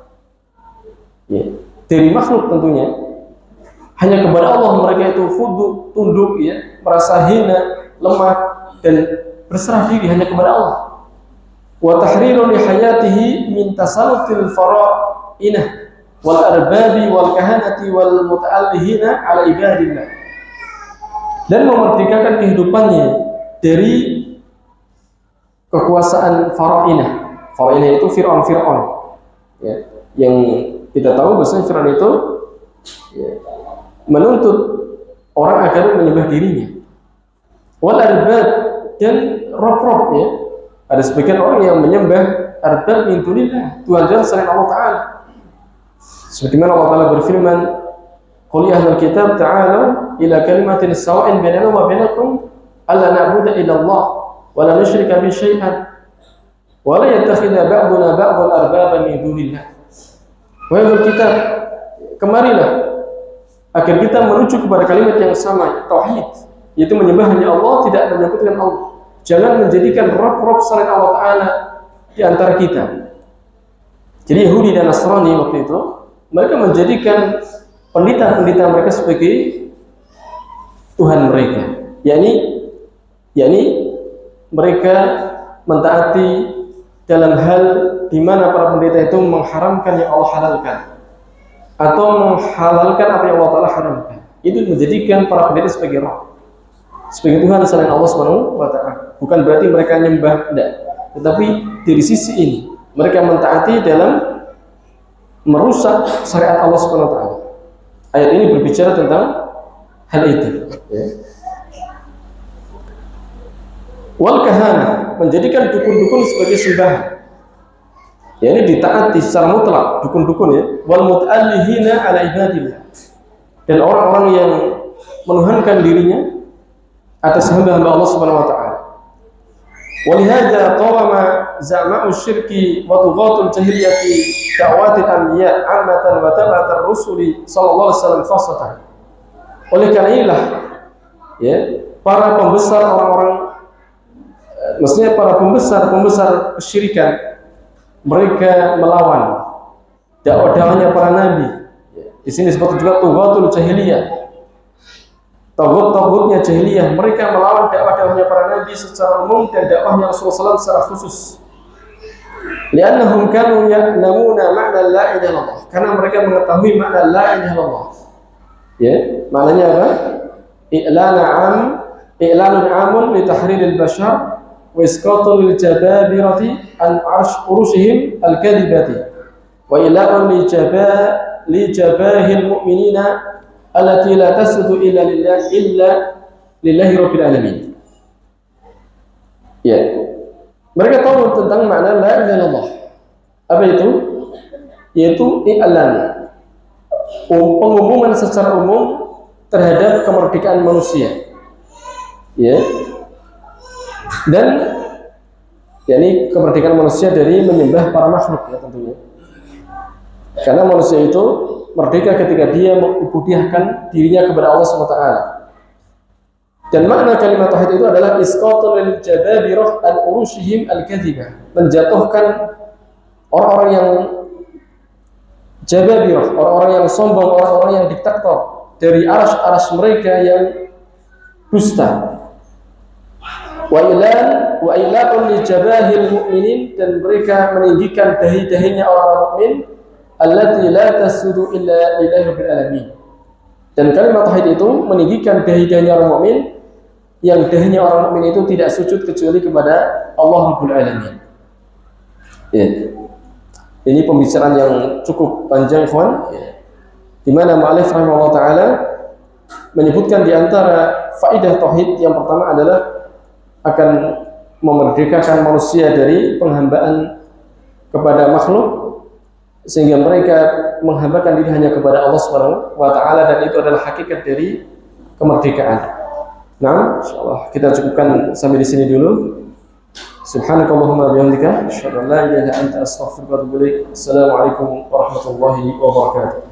S1: Ya, dari makhluk tentunya. Hanya kepada Allah mereka itu khudu', tunduk, ya, merasa hina, lemah dan berserah diri hanya kepada Allah. Wa tahriru li hayatihi min tasallutil fara'inah wal arbabi wal kahanati wal muta'allihina ala ibadillah, dan memerdekakan kehidupannya dari kekuasaan fara'inah. Fara'inah itu Fir'aun, ya, yang kita tahu bahwasanya Fir'aun itu, ya, menuntut orang agar menyembah dirinya. Wal arbab, dan rob-rob, ya. Ada sebagian orang yang menyembah arbab min dunillah, Tuhan selain Allah Ta'ala. Sebagaimana Allah Ta'ala berfirman, qul ya ahlal kitab ta'alu ila kalimatin sawa'in bainana wa bainakum alla na'budu illa Allah wa la nusyrika bihi syai'an wa la yattakhidha ba'duna ba'dan arbaba min dunillah. Wahai ahlul kitab, kemarilah agar kita menuju kepada kalimat yang sama, tauhid, yaitu menyembah hanya Allah, tidak menyekutukan Allah. Jangan menjadikan rob-rob selain Allah Ta'ala di antara kita. Jadi Yahudi dan Nasrani waktu itu, mereka menjadikan pendeta-pendeta mereka sebagai Tuhan mereka. yakni mereka mentaati dalam hal di mana para pendeta itu mengharamkan yang Allah halalkan, atau menghalalkan apa yang Allah Ta'ala haramkan. Itu menjadikan para pendeta sebagai roh, sebagai Tuhan selain Allah Subhanahu wa Ta'ala. Bukan berarti mereka nyembah, tidak, tetapi dari sisi ini mereka mentaati dalam merusak syariat Allah Subhanahu wa Ta'ala. Ayat ini berbicara tentang hal itu, ya. Wal kahana, menjadikan dukun-dukun sebagai sembahan, ya, ini ditaati secara mutlak dukun-dukun, ya. Wal mut'allihina ala ibadillah, dan orang-orang yang menuhankan dirinya atas hamba-hamba Allah Subhanahu wa Ta'ala. ولهذا طالما زعماء الشرك وطغاة الجاهلية دعوات الأنبياء عامة وتبعة الرسل صلى الله عليه وسلم خاصة. Oleh karena inilah ya, para pembesar orang-orang, maksudnya para pembesar kesyirikan, mereka melawan dakwah-dakwahnya para nabi. Di sini disebut juga tughatul jahiliyah. Tagut-tagutnya jahiliyah, mereka melawan dakwah-dakwahnya para nabi secara umum dan dakwahnya Rasulullah SAW secara khusus. Li'annahum kanu ya'lamuna ma'na la ilaha illallah, karena mereka mengetahui makna la ilaha illallah. Ya, maknanya apa? I'lanun 'amun li tahriril bashar wa isqatun lil jababirati an urusihim al-kadhibati wa ila'un li jabahil mu'minina allati la tasjudu illa lillahi rabbil alamin. Ya. Mereka tahu tentang makna la ilaha illallah. Apa itu? Yaitu i'lan, pengumuman secara umum terhadap kemerdekaan manusia. Ya. Dan yakni kemerdekaan manusia dari menyembah para makhluk, ya tentunya. Karena manusia itu merdeka ketika dia mengubudiahkan dirinya kepada Allah SWT. Dan makna kalimat tauhid itu adalah isqatul lil jababirah an urushihim al-kadzibah, menjatuhkan orang-orang yang jababirah, orang-orang yang sombong, orang-orang yang diktator dari aras-aras mereka yang dusta. Wa ila'un li jabahil mu'minin, dan mereka meninggikan dahi-dahinya orang-orang mukmin allati la tasjudu illa lillahi rabbil alamin. Dan kalimat tauhid itu meninggikan dahi-dahinya orang mukmin yang dahinya orang mukmin itu tidak sujud kecuali kepada Allah Rabbul Alamin. Ya. Ini pembicaraan yang cukup panjang, kawan. Ya. Di mana mu'allif rahimahullah taala menyebutkan di antara faedah tauhid yang pertama adalah akan memerdekakan manusia dari penghambaan kepada makhluk, sehingga mereka menghambakan diri hanya kepada Allah Subhanahu wa taala, dan itu adalah hakikat dari kemerdekaan. Nah, insyaallah kita cukupkan sampai di sini dulu. Subhanakallahumma bihamdika asyhadu an la ilaha illa anta astaghfiruka wa atubu ilaik. Assalamualaikum warahmatullahi wabarakatuh.